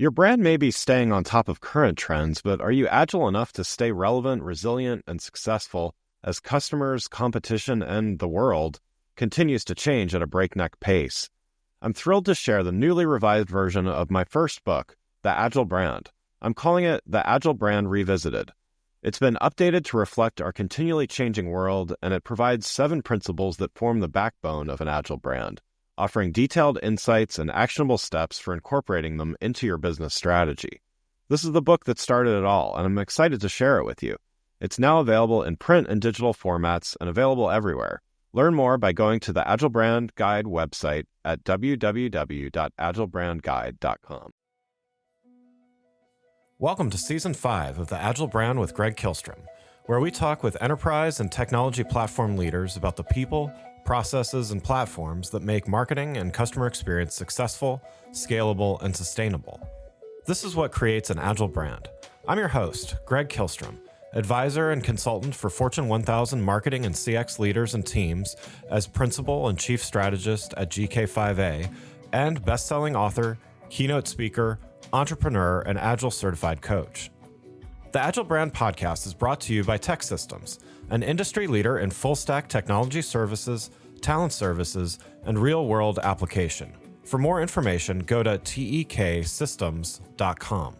Your brand may be staying on top of current trends, but are you agile enough to stay relevant, resilient, and successful as customers, competition, and the world continues to change at a breakneck pace? I'm thrilled to share the newly revised version of my first book, The Agile Brand. I'm calling it The Agile Brand Revisited. It's been updated to reflect our continually changing world, and it provides 7 principles that form the backbone of an agile brand, offering detailed insights and actionable steps for incorporating them into your business strategy. This is the book that started it all, and I'm excited to share it with you. It's now available in print and digital formats and available everywhere. Learn more by going to the Agile Brand Guide website at www.agilebrandguide.com. Welcome to Season 5 of The Agile Brand with Greg Kihlstrom, where we talk with enterprise and technology platform leaders about the people, processes, and platforms that make marketing and customer experience successful, scalable, and sustainable. This is what creates an agile brand. I'm your host, Greg Kihlstrom, advisor and consultant for Fortune 1000 marketing and CX leaders and teams as principal and chief strategist at GK5A, and best-selling author, keynote speaker, entrepreneur, and agile certified coach. The Agile Brand podcast is brought to you by TEKsystems, an industry leader in full-stack technology services, talent services, and real-world application. For more information, go to teksystems.com.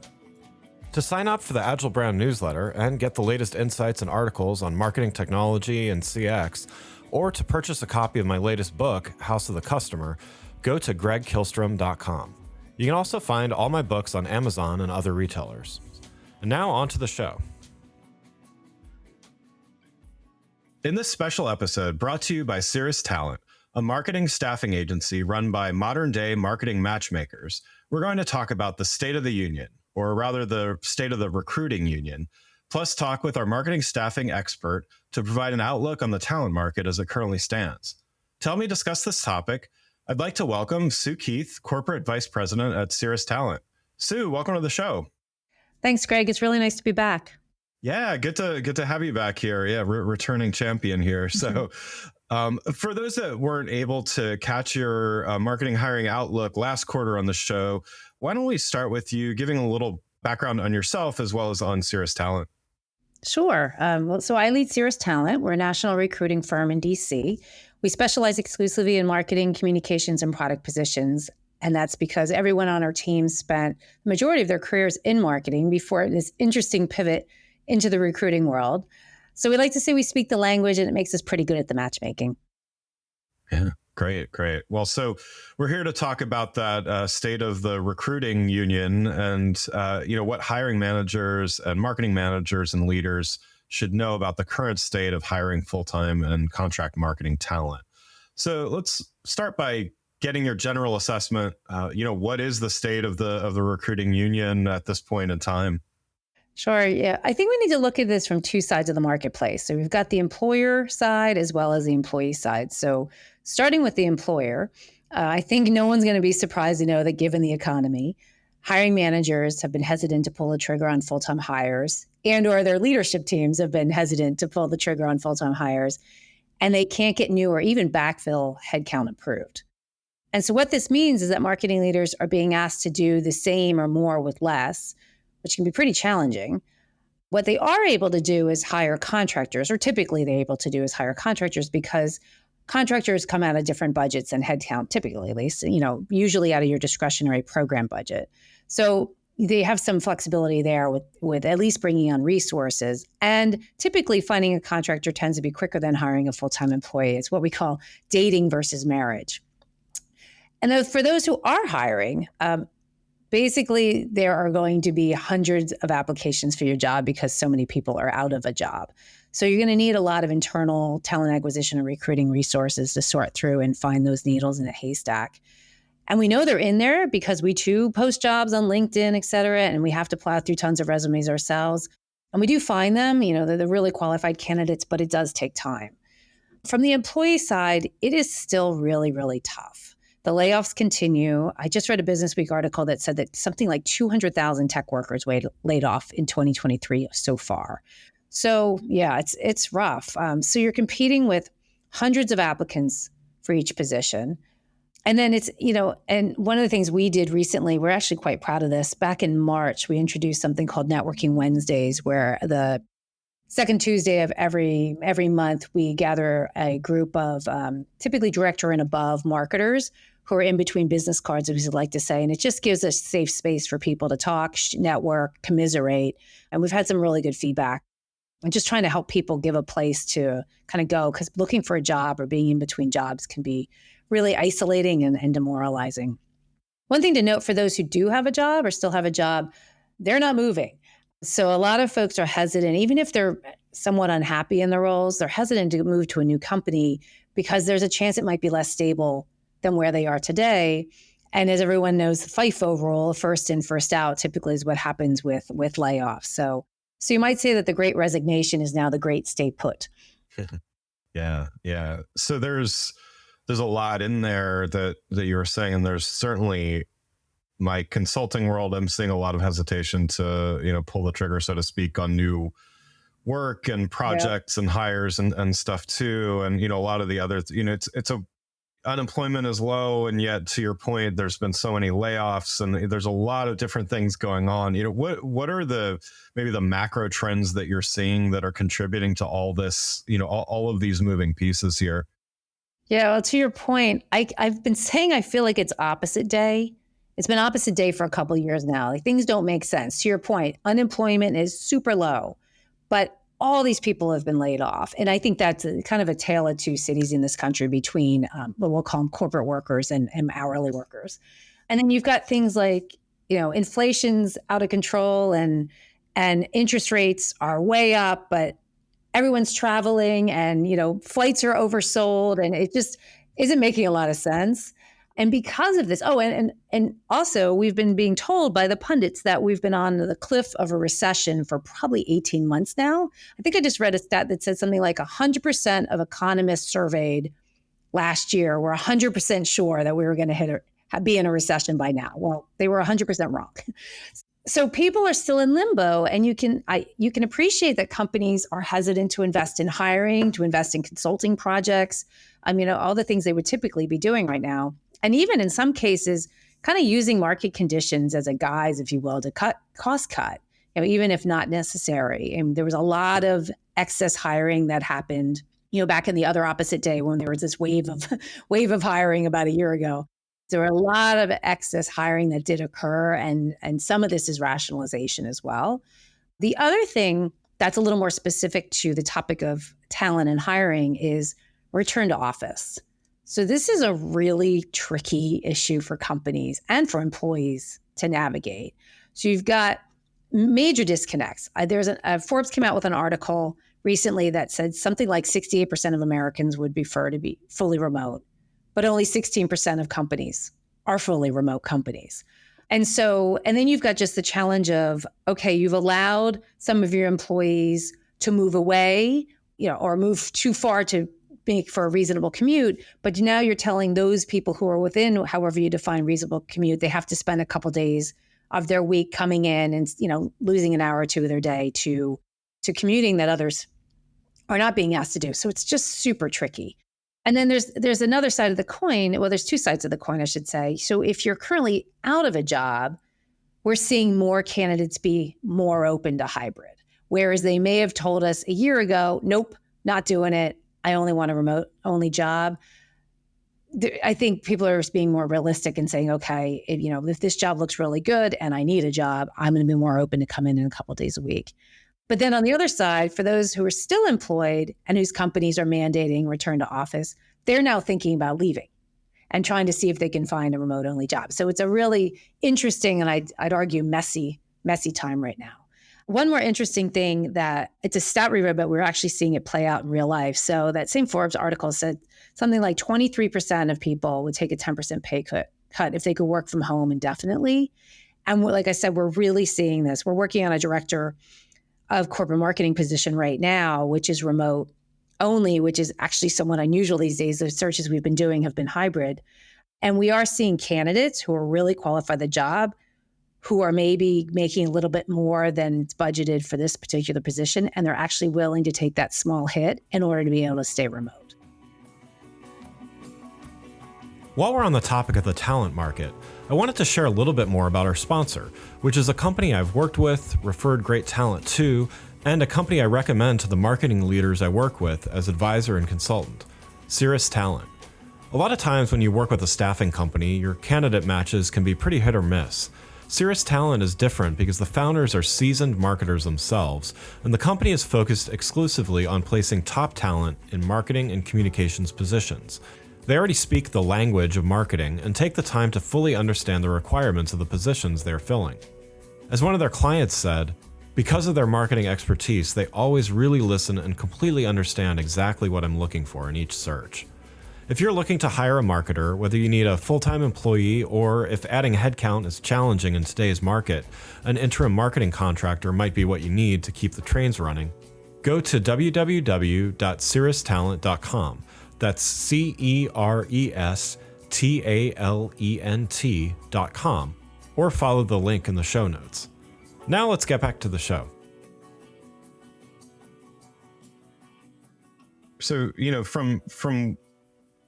To sign up for the Agile Brand newsletter and get the latest insights and articles on marketing technology and CX, or to purchase a copy of my latest book, House of the Customer, go to gregkihlstrom.com. You can also find all my books on Amazon and other retailers. And now on to the show. In this special episode, brought to you by Ceres Talent, a marketing staffing agency run by modern-day marketing matchmakers, we're going to talk about the state of the union, or rather the state of the recruiting union, plus talk with our marketing staffing expert to provide an outlook on the talent market as it currently stands. To help me discuss this topic, I'd like to welcome Sue Keith, Corporate Vice President at Ceres Talent. Sue, welcome to the show. Thanks, Greg. It's really nice to be back. Yeah, good to have you back here. Yeah, returning champion here. So for those that weren't able to catch your marketing hiring outlook last quarter on the show, why don't we start with you giving a little background on yourself as well as on Ceres Talent? Sure. So I lead Ceres Talent. We're a national recruiting firm in DC. We specialize exclusively in marketing, communications, and product positions. And that's because everyone on our team spent the majority of their careers in marketing before this interesting pivot into the recruiting world. So we like to say we speak the language, and it makes us pretty good at the matchmaking. Yeah, great. Well, so we're here to talk about that state of the recruiting union and what hiring managers and marketing managers and leaders should know about the current state of hiring full-time and contract marketing talent. So let's start by getting your general assessment. What is the state of the recruiting union at this point in time? Sure. Yeah. I think we need to look at this from 2 sides of the marketplace. So we've got the employer side as well as the employee side. So starting with the employer, I think no one's going to be surprised to know that given the economy, hiring managers have been hesitant to pull the trigger on full-time hires, and or their leadership teams have been hesitant to pull the trigger on full-time hires, and they can't get new or even backfill headcount approved. And so what this means is that marketing leaders are being asked to do the same or more with less, which can be pretty challenging. What they are able to do is hire contractors, or typically they're able to do is hire contractors, because contractors come out of different budgets than headcount, typically at least, usually out of your discretionary program budget. So they have some flexibility there with at least bringing on resources. And typically finding a contractor tends to be quicker than hiring a full-time employee. It's what we call dating versus marriage. And for those who are hiring, basically, there are going to be hundreds of applications for your job because so many people are out of a job. So you're going to need a lot of internal talent acquisition and recruiting resources to sort through and find those needles in a haystack. And we know they're in there because we too post jobs on LinkedIn, et cetera, and we have to plow through tons of resumes ourselves. And we do find them, they're the really qualified candidates, but it does take time. From the employee side, it is still really, really tough. The layoffs continue. I just read a Business Week article that said that something like 200,000 tech workers laid off in 2023 so far. So yeah, it's rough. So you're competing with hundreds of applicants for each position. And then it's, and one of the things we did recently, we're actually quite proud of this. Back in March, we introduced something called Networking Wednesdays, where the second Tuesday of every month, we gather a group of typically director and above marketers who are in between business cards, as we like to say. And it just gives a safe space for people to talk, network, commiserate. And we've had some really good feedback. And just trying to help people give a place to kind of go, because looking for a job or being in between jobs can be really isolating and demoralizing. One thing to note for those who do have a job or still have a job, they're not moving. So a lot of folks are hesitant, even if they're somewhat unhappy in their roles, they're hesitant to move to a new company because there's a chance it might be less stable than where they are today. And as everyone knows, the FIFO rule, first in, first out, typically is what happens with layoffs. So you might say that the great resignation is now the great stay put. Yeah. So there's a lot in there that you were saying, and there's certainly my consulting world. I'm seeing a lot of hesitation to, pull the trigger, so to speak, on new work and projects and hires and stuff too. And, a lot of the other, it's unemployment is low. And yet, to your point, there's been so many layoffs and there's a lot of different things going on. What are maybe the macro trends that you're seeing that are contributing to all this, all of these moving pieces here? Yeah, well, to your point, I've been saying I feel like it's opposite day. It's been opposite day for a couple of years now. Like, things don't make sense. To your point, unemployment is super low, but all these people have been laid off. And I think that's kind of a tale of two cities in this country between what we'll call them corporate workers and hourly workers. And then you've got things like, inflation's out of control and interest rates are way up, but everyone's traveling and, flights are oversold, and it just isn't making a lot of sense. And because of this, and also we've been being told by the pundits that we've been on the cliff of a recession for probably 18 months now. I think I just read a stat that said something like 100% of economists surveyed last year were 100% sure that we were going to be in a recession by now. Well, they were 100% wrong. So people are still in limbo, and you can appreciate that companies are hesitant to invest in hiring, to invest in consulting projects. All the things they would typically be doing right now. And even in some cases, kind of using market conditions as a guise, if you will, to cost cut, even if not necessary. And there was a lot of excess hiring that happened, back in the other opposite day when there was this wave of hiring about a year ago. There were a lot of excess hiring that did occur, and some of this is rationalization as well. The other thing that's a little more specific to the topic of talent and hiring is return to office. So this is a really tricky issue for companies and for employees to navigate. So you've got major disconnects. Forbes came out with an article recently that said something like 68% of Americans would prefer to be fully remote, but only 16% of companies are fully remote companies. And then you've got just the challenge of, okay, you've allowed some of your employees to move away, or move too far to make for a reasonable commute. But now you're telling those people who are within, however you define reasonable commute, they have to spend a couple days of their week coming in and, losing an hour or two of their day to commuting that others are not being asked to do. So it's just super tricky. And then there's another side of the coin. Well, there's two sides of the coin, I should say. So if you're currently out of a job, we're seeing more candidates be more open to hybrid, whereas they may have told us a year ago, nope, not doing it. I only want a remote only job. I think people are being more realistic and saying, okay, if this job looks really good and I need a job, I'm going to be more open to come in a couple of days a week. But then on the other side, for those who are still employed and whose companies are mandating return to office, they're now thinking about leaving and trying to see if they can find a remote only job. So it's a really interesting, and I'd argue messy time right now. One more interesting thing that it's a stat we read, but we're actually seeing it play out in real life. So that same Forbes article said something like 23% of people would take a 10% pay cut if they could work from home indefinitely. And like I said, we're really seeing this. We're working on a director of corporate marketing position right now, which is remote only, which is actually somewhat unusual these days. The searches we've been doing have been hybrid. And we are seeing candidates who are really qualified for the job, who are maybe making a little bit more than budgeted for this particular position, and they're actually willing to take that small hit in order to be able to stay remote. While we're on the topic of the talent market, I wanted to share a little bit more about our sponsor, which is a company I've worked with, referred great talent to, and a company I recommend to the marketing leaders I work with as advisor and consultant, Ceres Talent. A lot of times when you work with a staffing company, your candidate matches can be pretty hit or miss. Ceres Talent is different because the founders are seasoned marketers themselves, and the company is focused exclusively on placing top talent in marketing and communications positions. They already speak the language of marketing and take the time to fully understand the requirements of the positions they're filling. As one of their clients said, because of their marketing expertise, they always really listen and completely understand exactly what I'm looking for in each search. If you're looking to hire a marketer, whether you need a full-time employee or if adding headcount is challenging in today's market, an interim marketing contractor might be what you need to keep the trains running, go to www.cerestalent.com. That's CERESTALENT.com, or follow the link in the show notes. Now let's get back to the show. So, from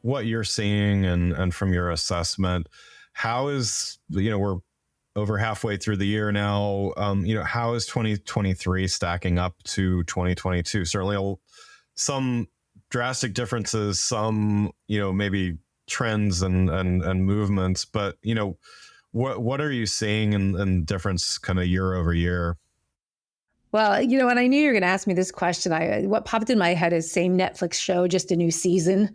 what you're seeing and from your assessment, how is, we're over halfway through the year now, how is 2023 stacking up to 2022? Certainly some drastic differences, some, maybe trends and movements, but, what are you seeing in difference kind of year over year? Well, and I knew you were going to ask me this question. What popped in my head is same Netflix show, just a new season.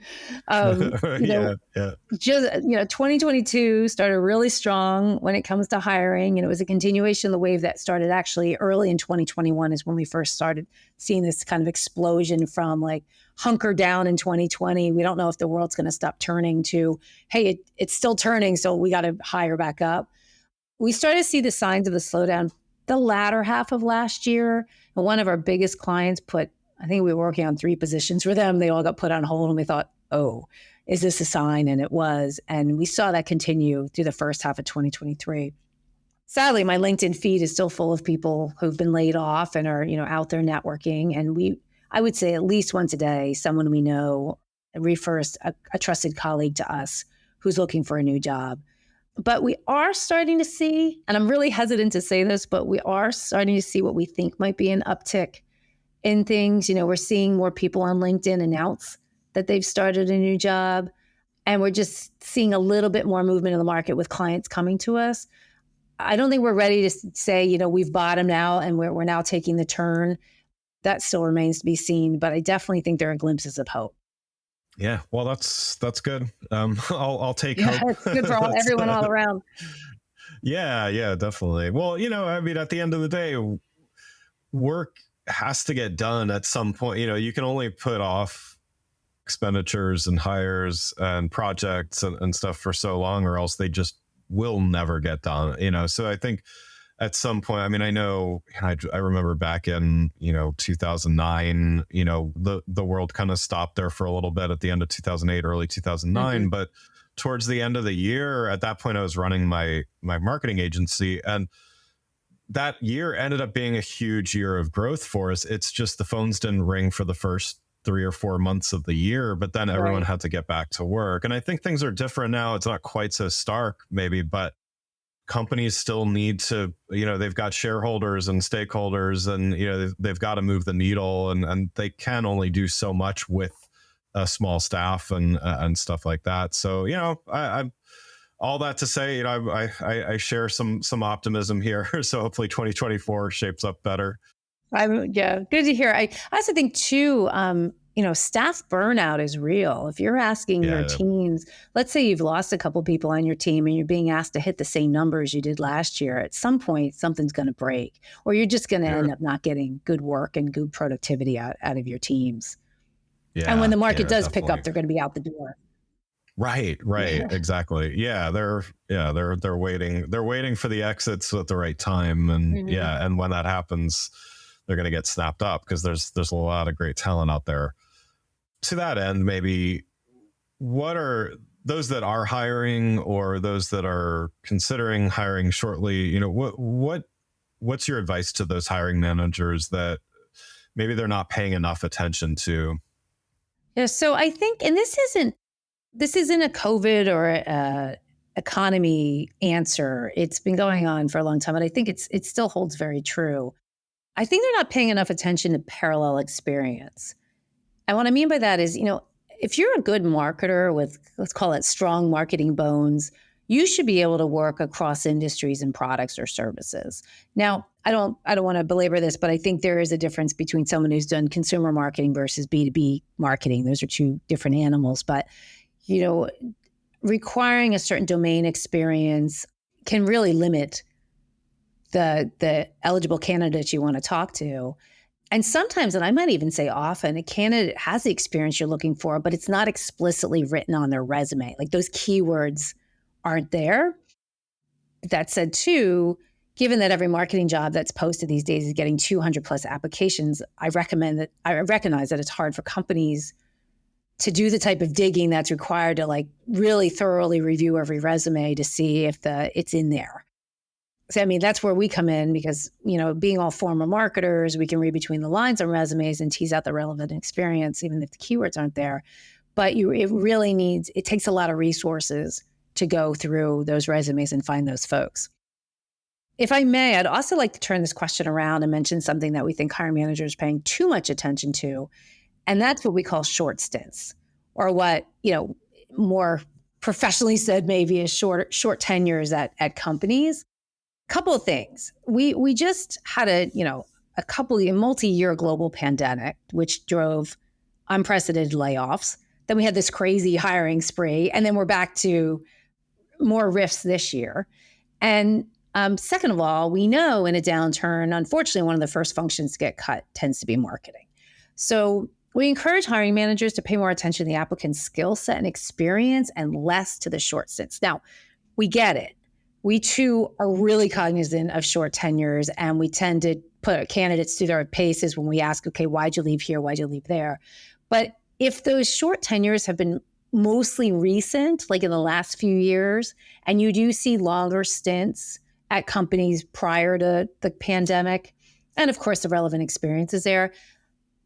Yeah. 2022 started really strong when it comes to hiring, and it was a continuation of the wave that started actually early in 2021 is when we first started seeing this kind of explosion from like hunker down in 2020. We don't know if the world's going to stop turning to, hey, it's still turning, so we got to hire back up. We started to see the signs of the slowdown the latter half of last year. And one of our biggest clients I think we were working on 3 positions for them. They all got put on hold and we thought, oh, is this a sign? And it was. And we saw that continue through the first half of 2023. Sadly, my LinkedIn feed is still full of people who've been laid off and are, out there networking. And I would say at least once a day, someone we know refers a trusted colleague to us who's looking for a new job. But we are starting to see, and I'm really hesitant to say this, but we are starting to see what we think might be an uptick in things. We're seeing more people on LinkedIn announce that they've started a new job. And we're just seeing a little bit more movement in the market with clients coming to us. I don't think we're ready to say, we've bottomed out and we're now taking the turn. That still remains to be seen. But I definitely think there are glimpses of hope. Yeah, well, that's good. I'll take hope. It's good for everyone all around. Yeah, definitely. Well, at the end of the day, work has to get done at some point. You can only put off expenditures and hires and projects and stuff for so long, or else they just will never get done. So I think at some point, I know I remember back in 2009, the world kind of stopped there for a little bit at the end of 2008, early 2009. Mm-hmm. But towards the end of the year, at that point, I was running my marketing agency, and that year ended up being a huge year of growth for us. It's just the phones didn't ring for the first 3 or 4 months of the year, but then everyone had to get back to work. And I think things are different now. It's not quite so stark, maybe, but companies still need to, they've got shareholders and stakeholders, and, they've got to move the needle, and they can only do so much with a small staff and stuff like that. So, I'm all that to say, I share some optimism here. So hopefully 2024 shapes up better. Good to hear. I also think too, staff burnout is real. If you're asking your teams, let's say you've lost a couple people on your team and you're being asked to hit the same numbers you did last year, at some point, something's going to break, or you're just going to end up not getting good work and good productivity out of your teams. Yeah, and when the market does pick up, they're going to be out the door. Right. Yeah. Exactly. Yeah. They're waiting. They're waiting for the exits at the right time. And mm-hmm. And when that happens, they're going to get snapped up because there's a lot of great talent out there. To that end, maybe what are those that are hiring or those that are considering hiring shortly, what's your advice to those hiring managers that maybe they're not paying enough attention to? Yeah. So I think, and this isn't this isn't a COVID or a economy answer. It's been going on for a long time, and I think it still holds very true. I think they're not paying enough attention to parallel experience. And what I mean by that is, if you're a good marketer with, let's call it strong marketing bones, you should be able to work across industries and products or services. Now, I don't want to belabor this, but I think there is a difference between someone who's done consumer marketing versus B2B marketing. Those are two different animals. But, you know, requiring a certain domain experience can really limit the eligible candidates you want to talk to. And sometimes, and I might even say often, a candidate has the experience you're looking for, but it's not explicitly written on their resume. Like those keywords aren't there. That said, too, given that every marketing job that's posted these days is getting 200 plus applications, I recognize that it's hard for companies to do the type of digging that's required to like really thoroughly review every resume to see if it's in there. So, I mean, that's where we come in because, being all former marketers, we can read between the lines on resumes and tease out the relevant experience, even if the keywords aren't there. But it takes a lot of resources to go through those resumes and find those folks. If I may, I'd also like to turn this question around and mention something that we think hiring managers are paying too much attention to. And that's what we call short stints, or what, more professionally said, maybe is short tenures at companies. Couple of things. We just had a multi-year global pandemic, which drove unprecedented layoffs. Then we had this crazy hiring spree, and then we're back to more rifts this year. And second of all, we know in a downturn, unfortunately, one of the first functions to get cut tends to be marketing. So we encourage hiring managers to pay more attention to the applicant's skill set and experience and less to the short stints. Now, we get it. We too are really cognizant of short tenures, and we tend to put candidates through their paces when we ask, okay, why'd you leave here? Why'd you leave there? But if those short tenures have been mostly recent, like in the last few years, and you do see longer stints at companies prior to the pandemic, and of course the relevant experiences there,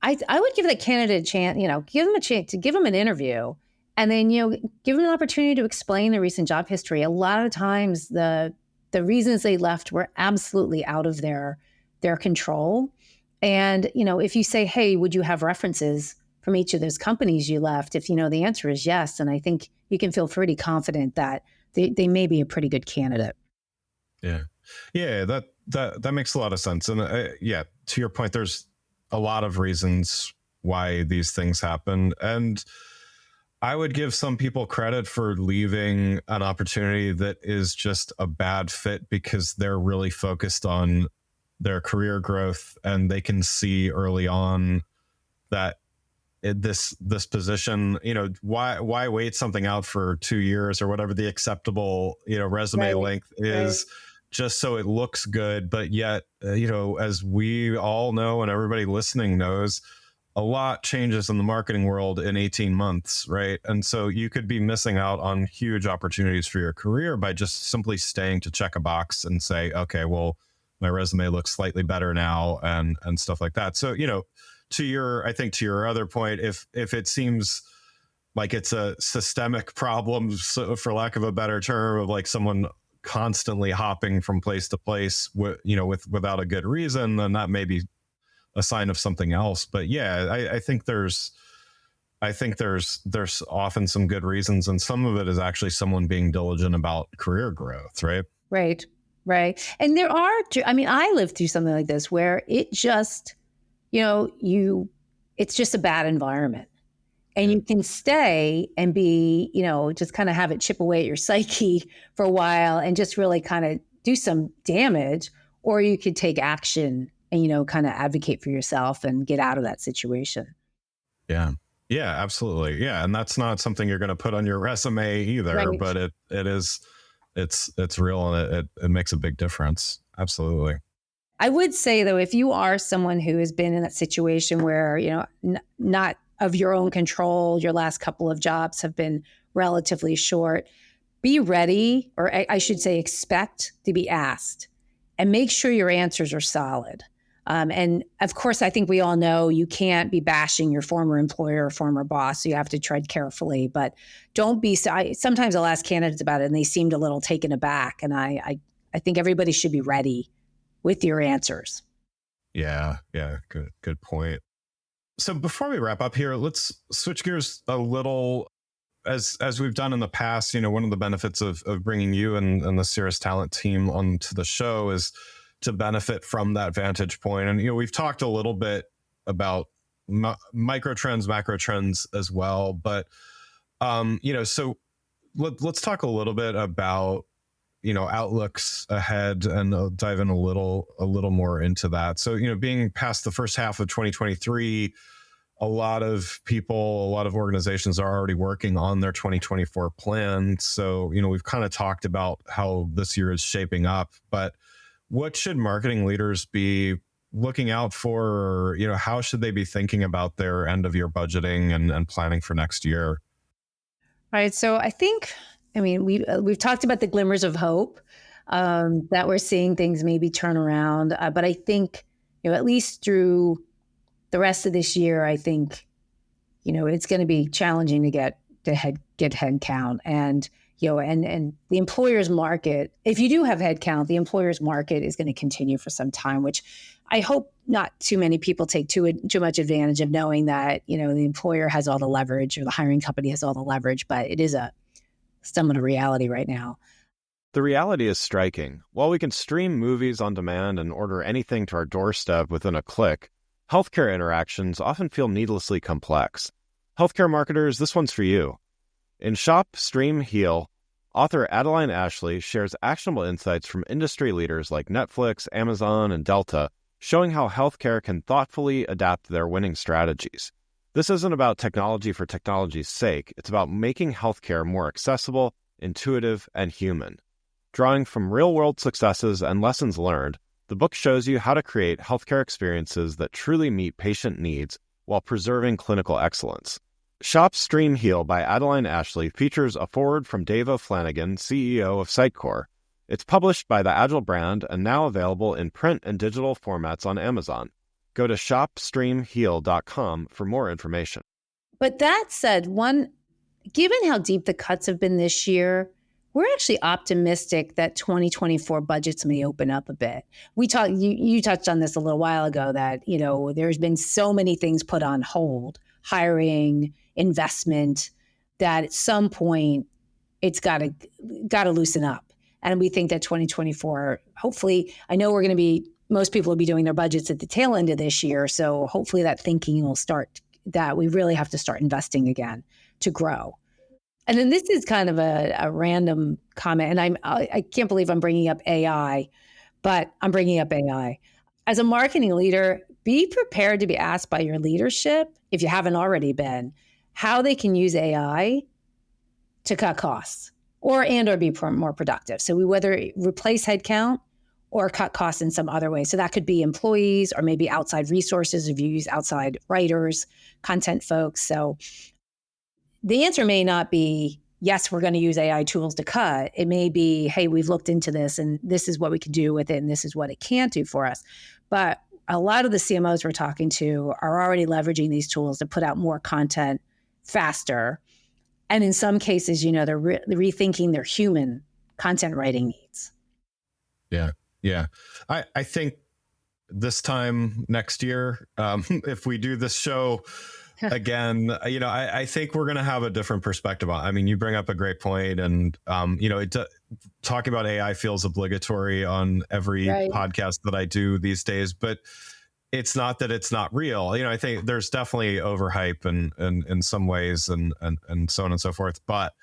I would give that candidate a chance, give them a chance to give them an interview, and then, give them an opportunity to explain their recent job history. A lot of times the reasons they left were absolutely out of their control. And, if you say, hey, would you have references from each of those companies you left? If the answer is yes, and I think you can feel pretty confident that they may be a pretty good candidate. Yeah. Yeah, that makes a lot of sense. And to your point, there's a lot of reasons why these things happen. And I would give some people credit for leaving an opportunity that is just a bad fit because they're really focused on their career growth, and they can see early on that this position, why wait something out for 2 years or whatever the acceptable, resume length is, just so it looks good. But yet, as we all know, and everybody listening knows, a lot changes in the marketing world in 18 months, right? And so you could be missing out on huge opportunities for your career by just simply staying to check a box and say, okay, well, my resume looks slightly better now, and stuff like that. So, to your other point, if it seems like it's a systemic problem, so for lack of a better term, of like someone constantly hopping from place to place without a good reason, then that may be a sign of something else. But yeah, I think there's often some good reasons, and some of it is actually someone being diligent about career growth, right? Right. And there are, I lived through something like this where it just, it's just a bad environment, and you can stay and be, just kind of have it chip away at your psyche for a while and just really kind of do some damage, or you could take action and, kind of advocate for yourself and get out of that situation. Yeah. Yeah, absolutely. Yeah. And that's not something you're going to put on your resume either, but it's real, and it makes a big difference. Absolutely. I would say, though, if you are someone who has been in that situation where, not of your own control, your last couple of jobs have been relatively short, be ready, or I should say expect to be asked, and make sure your answers are solid. And of course, I think we all know you can't be bashing your former employer or former boss. So you have to tread carefully, but don't be. Sometimes I'll ask candidates about it and they seemed a little taken aback. And I think everybody should be ready with your answers. Yeah. Good point. So before we wrap up here, let's switch gears a little. As we've done in the past, one of the benefits of bringing you and the Ceres Talent team onto the show is to benefit from that vantage point. And, we've talked a little bit about micro trends, macro trends as well. But, so let's talk a little bit about, outlooks ahead, and I'll dive in a little more into that. So, being past the first half of 2023, a lot of people, a lot of organizations are already working on their 2024 plan. So, we've kind of talked about how this year is shaping up, but what should marketing leaders be looking out for? Or, how should they be thinking about their end of year budgeting and planning for next year? All right. So we've talked about the glimmers of hope, that we're seeing things maybe turn around. But I think, at least through the rest of this year, I think, it's going to be challenging to get head count, and and the employer's market. If you do have head count, the employer's market is going to continue for some time, which I hope not too many people take too much advantage of, knowing that the employer has all the leverage, or the hiring company has all the leverage, but it is somewhat a reality right now. The reality is striking. While we can stream movies on demand and order anything to our doorstep within a click, healthcare interactions often feel needlessly complex. Healthcare marketers, this one's for you. In Shop, Stream, Heal, author Adeline Ashley shares actionable insights from industry leaders like Netflix, Amazon, and Delta, showing how healthcare can thoughtfully adapt their winning strategies. This isn't about technology for technology's sake. It's about making healthcare more accessible, intuitive, and human. Drawing from real-world successes and lessons learned, the book shows you how to create healthcare experiences that truly meet patient needs while preserving clinical excellence. Shop, Stream, Heal by Adeline Ashley features a foreword from Dave O'Flanagan, CEO of Sitecore. It's published by the Agile brand and now available in print and digital formats on Amazon. Go to shopstreamheal.com for more information. But that said, given how deep the cuts have been this year, we're actually optimistic that 2024 budgets may open up a bit. You touched on this a little while ago, that there's been so many things put on hold, hiring, investment, that at some point it's got to loosen up. And we think that 2024, hopefully, I know most people will be doing their budgets at the tail end of this year, so hopefully that thinking will start, that we really have to start investing again to grow. And then this is kind of a random comment, and I can't believe I'm bringing up AI, but I'm bringing up AI. As a marketing leader, be prepared to be asked by your leadership, if you haven't already been, how they can use AI to cut costs or be more productive. So we whether replace headcount or cut costs in some other way. So that could be employees, or maybe outside resources if you use outside writers, content folks. So the answer may not be, yes, we're going to use AI tools to cut. It may be, hey, we've looked into this and this is what we can do with it and this is what it can't do for us. But a lot of the CMOs we're talking to are already leveraging these tools to put out more content faster. And in some cases, they're rethinking their human content writing needs. Yeah. I think this time next year, if we do this show again, I think we're going to have a different perspective on. I mean, you bring up a great point, and talking about AI feels obligatory on every podcast that I do these days. But it's not that it's not real. I think there's definitely overhype and in some ways, and so on and so forth. But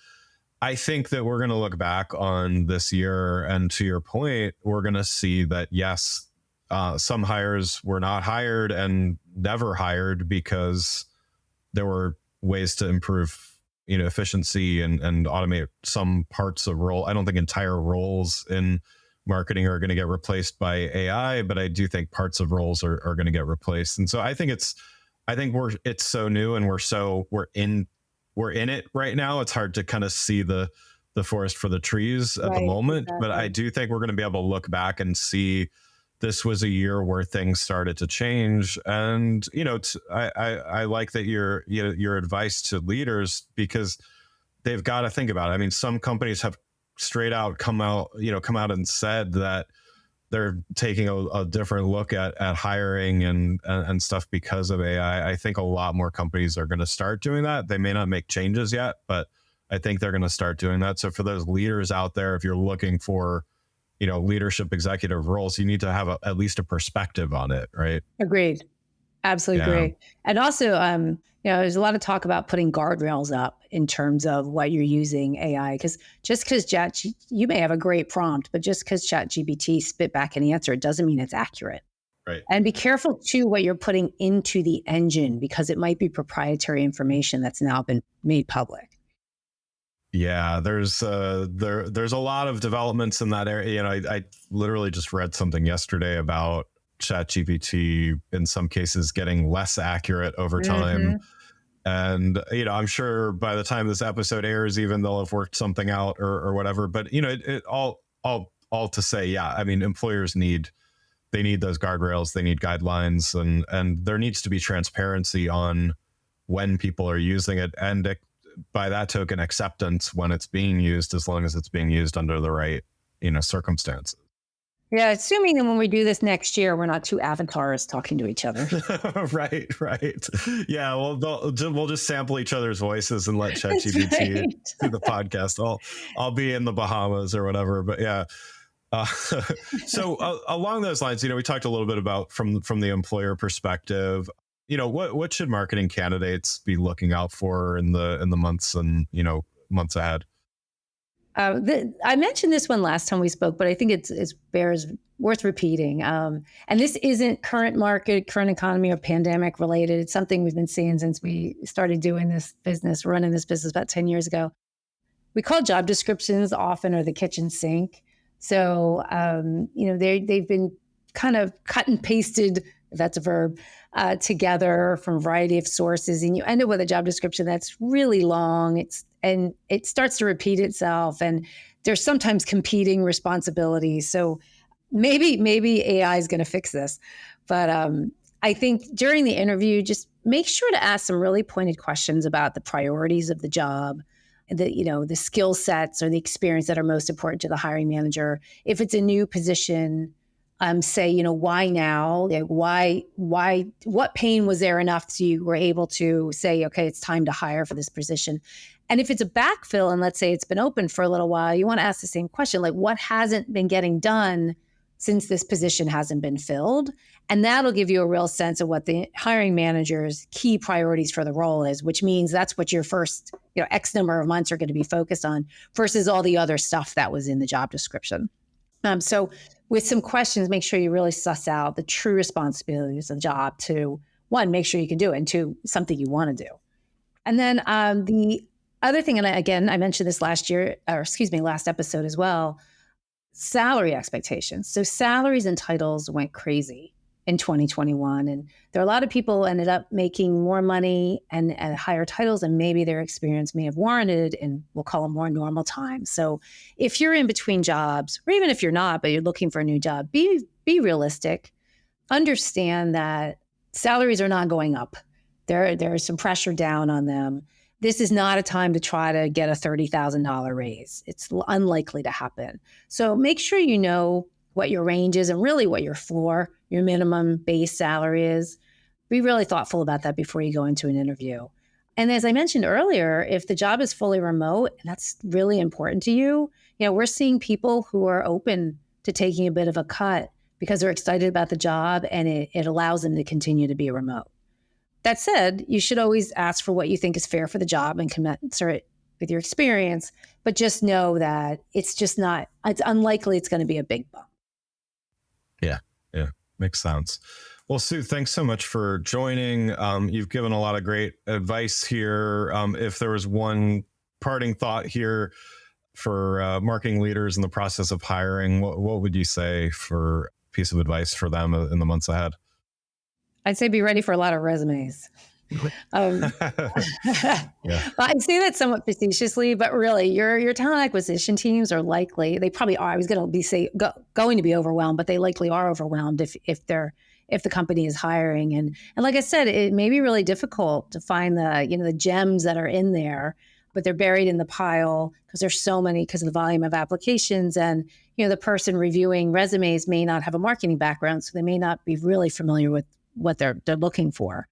I think that we're going to look back on this year, and to your point, we're going to see that yes, some hires were not hired and never hired because there were ways to improve, efficiency and automate some parts of role. I don't think entire roles in marketing are going to get replaced by AI, but I do think parts of roles are going to get replaced. And so I think it's so new, and we're in it right now. It's hard to kind of see the forest for the trees at the moment, exactly. But I do think we're going to be able to look back and see this was a year where things started to change. And, I like that your advice to leaders, because they've got to think about it. I mean, some companies have straight out come out and said that they're taking a different look at hiring and stuff because of AI. I think a lot more companies are going to start doing that. They may not make changes yet, but I think they're going to start doing that. So for those leaders out there, if you're looking for, leadership executive roles, you need to have at least a perspective on it, right? Agreed. Absolutely Yeah. agree. And also, there's a lot of talk about putting guardrails up in terms of what you're using AI. Because just because you may have a great prompt, but just because ChatGPT spit back an answer, it doesn't mean it's accurate. Right. And be careful too what you're putting into the engine, because it might be proprietary information that's now been made public. Yeah, there's a lot of developments in that area. I literally just read something yesterday about ChatGPT in some cases getting less accurate over time. And, I'm sure by the time this episode airs, even they'll have worked something out or whatever. But, it all to say, yeah, I mean, employers need those guardrails, they need guidelines, and there needs to be transparency on when people are using it. And by that token, acceptance when it's being used, as long as it's being used under the right, circumstances. Yeah, assuming that when we do this next year, we're not two avatars talking to each other. Right. Yeah, well, we'll just sample each other's voices and let ChatGPT do the podcast. I'll be in the Bahamas or whatever. But yeah. So along those lines, we talked a little bit about from the employer perspective. What should marketing candidates be looking out for in the months and months ahead? I mentioned this one last time we spoke, but I think it's worth repeating. And this isn't current market, current economy, or pandemic related. It's something we've been seeing since we started doing this business, running this business about 10 years ago. We call job descriptions often or the kitchen sink. So, they've been kind of cut and pasted, if that's a verb, together from a variety of sources. And you end up with a job description that's really long. And it starts to repeat itself. And there's sometimes competing responsibilities. So maybe AI is going to fix this. But I think during the interview, just make sure to ask some really pointed questions about the priorities of the job, the skill sets or the experience that are most important to the hiring manager. If it's a new position, say, why now? Like, what pain was there enough so you were able to say, okay, it's time to hire for this position? And if it's a backfill, and let's say it's been open for a little while, you want to ask the same question, like what hasn't been getting done since this position hasn't been filled? And that'll give you a real sense of what the hiring manager's key priorities for the role is, which means that's what your first, X number of months are going to be focused on versus all the other stuff that was in the job description. So with some questions, make sure you really suss out the true responsibilities of the job to, one, make sure you can do it, and two, something you want to do. And then the other thing, and I mentioned this last episode as well, salary expectations. So salaries and titles went crazy in 2021. And there are a lot of people ended up making more money and higher titles, and maybe their experience may have warranted, and we'll call them more normal times. So if you're in between jobs, or even if you're not, but you're looking for a new job, be realistic. Understand that salaries are not going up. There's some pressure down on them. This is not a time to try to get a $30,000 raise. It's unlikely to happen. So make sure you know what your range is and really what your floor, your minimum base salary is. Be really thoughtful about that before you go into an interview. And as I mentioned earlier, if the job is fully remote and that's really important to you, we're seeing people who are open to taking a bit of a cut because they're excited about the job and it allows them to continue to be remote. That said, you should always ask for what you think is fair for the job and commensurate with your experience, but just know that it's unlikely it's going to be a big bump. Yeah, makes sense. Well, Sue, thanks so much for joining. You've given a lot of great advice here. If there was one parting thought here for marketing leaders in the process of hiring, what would you say for a piece of advice for them in the months ahead? I'd say be ready for a lot of resumes. Um, Yeah. I say that somewhat facetiously, but really, your talent acquisition teams are likely, they probably are. I was going to going to be overwhelmed, but they likely are overwhelmed if the company is hiring. And like I said, it may be really difficult to find the gems that are in there, but they're buried in the pile because there's so many, because of the volume of applications. And the person reviewing resumes may not have a marketing background, so they may not be really familiar with what they're looking for.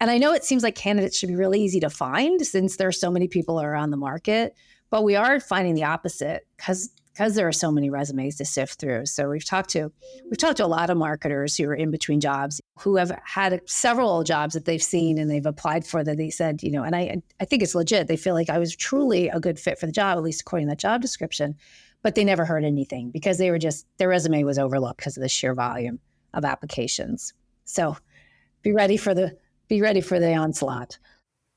And I know it seems like candidates should be really easy to find since there are so many people around the market, but we are finding the opposite because there are so many resumes to sift through. So we've talked to a lot of marketers who are in between jobs, who have had several jobs that they've seen and they've applied for, that they said, and I think it's legit. They feel like I was truly a good fit for the job, at least according to that job description, but they never heard anything because their resume was overlooked because of the sheer volume of applications. So be ready for the onslaught.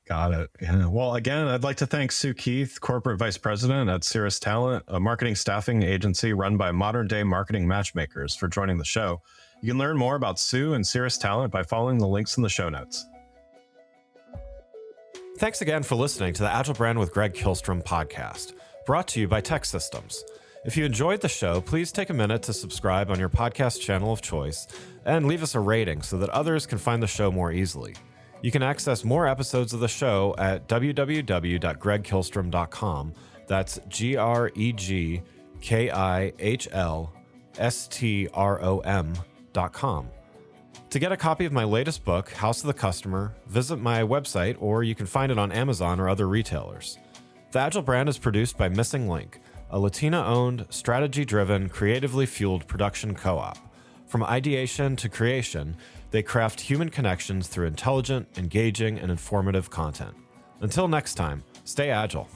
Got it. Yeah. Well, again, I'd like to thank Sue Keith, Corporate Vice President at Ceres Talent, a marketing staffing agency run by modern-day marketing matchmakers, for joining the show. You can learn more about Sue and Ceres Talent by following the links in the show notes. Thanks again for listening to the Agile Brand with Greg Kihlstrom podcast, brought to you by Tech Systems. If you enjoyed the show, please take a minute to subscribe on your podcast channel of choice and leave us a rating so that others can find the show more easily. You can access more episodes of the show at www.gregkihlstrom.com. That's GREGKIHLSTROM.com. To get a copy of my latest book, House of the Customer, visit my website, or you can find it on Amazon or other retailers. The Agile Brand is produced by Missing Link, a Latina-owned, strategy-driven, creatively fueled production co-op. From ideation to creation, they craft human connections through intelligent, engaging, and informative content. Until next time, stay agile.